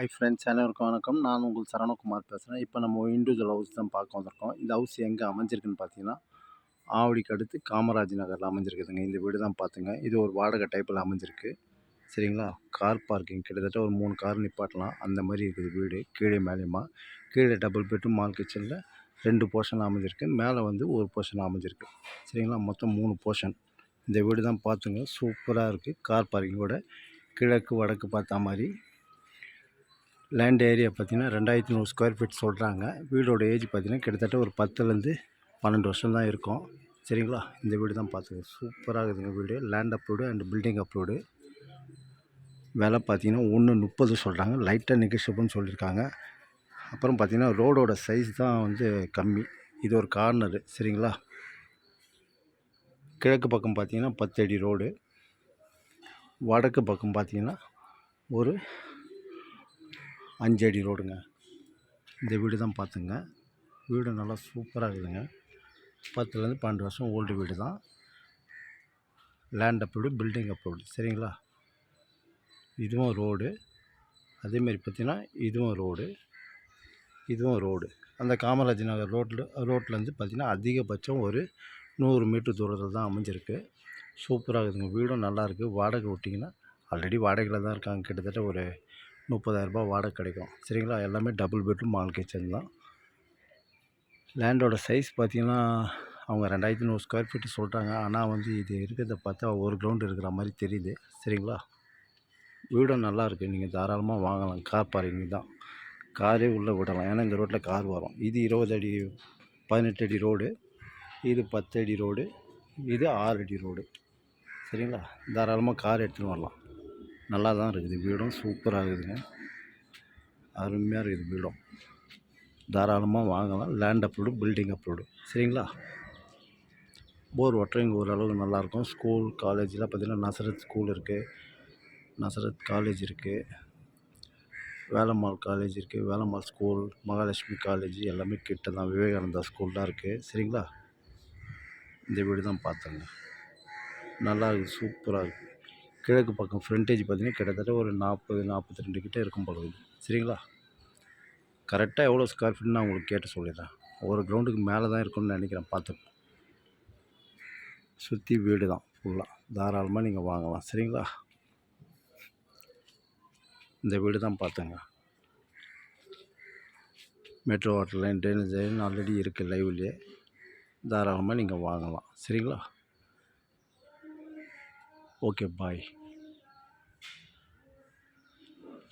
Hi friends, அனைவருக்கும் வணக்கம். நான் உங்கள் சரவணகுமார் பேசுகிறேன். இப்போ நம்ம இண்டிவிஜுவல் ஹவுஸ் தான் பார்க்க வந்திருக்கோம். இந்த ஹவுஸ் எங்கே அமைஞ்சிருக்குன்னு பார்த்தீங்கன்னா, ஆவடிக்கு அடுத்து காமராஜ் நகரில் அமைஞ்சிருக்குதுங்க. இந்த வீடு தான் பார்த்துங்க. இது ஒரு வாடகை டைப்பில் அமைஞ்சிருக்கு. சரிங்களா? கார் பார்க்கிங் கிட்டத்தட்ட ஒரு 3 கார் நிப்பாட்டலாம். அந்த மாதிரி இருக்குது வீடு. கீழே மேலேயுமா. கீழே டபுள் பெட்ரூம் மால் கிச்சனில் 2 போர்ஷன் அமைஞ்சிருக்கு. மேலே வந்து ஒரு போர்ஷன் அமைஞ்சிருக்கு. சரிங்களா? மொத்தம் 3 போர்ஷன். இந்த வீடு தான் பார்த்துங்க. சூப்பராக இருக்குது. கார் பார்க்கிங்கோட கிழக்கு வடக்கு பார்த்தா மாதிரி. லேண்ட் ஏரியா பார்த்தீங்கன்னா 2100 ஸ்கொயர் ஃபீட் சொல்கிறாங்க. வீடோட ஏஜ் பார்த்தீங்கன்னா கிட்டத்தட்ட ஒரு 10லேருந்து 12 வருஷம் தான் இருக்கும். சரிங்களா? இந்த வீடு தான் பார்த்துங்க. சூப்பராக இருக்குதுங்க வீடு. Land approved and building approved. விலை பார்த்தீங்கன்னா 1.30 சொல்கிறாங்க. லைட்டாக நெகோஷியபிள்னு சொல்லியிருக்காங்க. அப்புறம் பார்த்தீங்கன்னா ரோடோட சைஸ் தான் வந்து கம்மி. இது ஒரு கார்னரு. சரிங்களா? கிழக்கு பக்கம் பார்த்தீங்கன்னா 10 அடி ரோடு. வடக்கு பக்கம் பார்த்தீங்கன்னா ஒரு 5 அடி ரோடுங்க. இந்த வீடு தான் பார்த்துங்க. வீடு நல்லா சூப்பராக இருக்குதுங்க. 10லேருந்து 12 வருஷம் ஓல்டு வீடு தான். Land approved, building approved. சரிங்களா? இதுவும் ரோடு. அதேமாரி பார்த்தீங்கன்னா இதுவும் ரோடு, இதுவும் ரோடு. அந்த காமராஜ் நகர் ரோட்லேருந்து பார்த்தீங்கன்னா அதிகபட்சம் ஒரு 100 மீட்டர் தூரத்தில் தான் அமைஞ்சிருக்கு. சூப்பராக இருக்குதுங்க. வீடும் நல்லாயிருக்கு. வாடகை விட்டிங்கன்னா ஆல்ரெடி வாடகையில் தான் இருக்காங்க. கிட்டத்தட்ட ஒரு 30,000 வாடகை கிடைக்கும். சரிங்களா? எல்லாமே டபுள் பெட்ரூம் மால் கிச்சன் தான். லேண்டோட சைஸ் பார்த்திங்கன்னா அவங்க 2100 ஸ்கொயர் ஃபீட்டு சொல்கிறாங்க. ஆனால் வந்து இது இருக்கிறத பார்த்தா ஒரு கிரவுண்டு இருக்கிற மாதிரி தெரியுது. சரிங்களா? வீடும் நல்லாயிருக்கு. நீங்கள் தாராளமாக வாங்கலாம். கார் பார்க்கிங் தான். காரே உள்ளே விடலாம். ஏன்னா இந்த ரோட்டில் கார் வரும். இது 20 அடி 18 அடி ரோடு. இது 10 அடி ரோடு. இது 6 அடி ரோடு. சரிங்களா? தாராளமாக கார் எடுத்துன்னு வரலாம். நல்லா தான் இருக்குது. வீடும் சூப்பராக இருக்குதுங்க. அருமையாக இருக்குது வீடும். தாராளமாக வாங்கலாம். Land approved, building approved. சரிங்களா? போர் வாட்டர் இங்கே ஓரளவுக்கு நல்லாயிருக்கும். ஸ்கூல் காலேஜெலாம் பார்த்திங்கன்னா நசரத் ஸ்கூல் இருக்குது, நசரத் காலேஜ் இருக்குது, வேலம்மாள் காலேஜ் இருக்குது, வேலம்மாள் ஸ்கூல், மகாலட்சுமி காலேஜ் எல்லாமே கிட்ட தான். விவேகானந்தா ஸ்கூல் தான் இருக்குது. சரிங்களா? இந்த வீடு தான் பார்த்தேங்க. நல்லா இருக்குது. சூப்பராக இருக்குது. கிழக்கு பக்கம் ஃப்ரண்டேஜ் பார்த்திங்கன்னா கிட்டத்தட்ட ஒரு 40-42 கிட்டே இருக்கும் போல இருக்குது. சரிங்களா? கரெக்டாக எவ்வளோ ஸ்கொயர் ஃபீட்னு நான் உங்களுக்கு கேட்டு சொல்லிடுறேன். ஒரு கிரவுண்டுக்கு மேலே தான் இருக்குன்னு நினைக்கிறேன். பார்த்துப்போம். சுற்றி வீடு தான் ஃபுல்லாக. தாராளமாக நீங்கள் வாங்கலாம். சரிங்களா? இந்த வீடு தான் பார்த்துங்க. Metro water line, drainage line already இருக்குது லைவ்லேயே. தாராளமாக நீங்கள் வாங்கலாம். சரிங்களா? ஓகே, பாய்.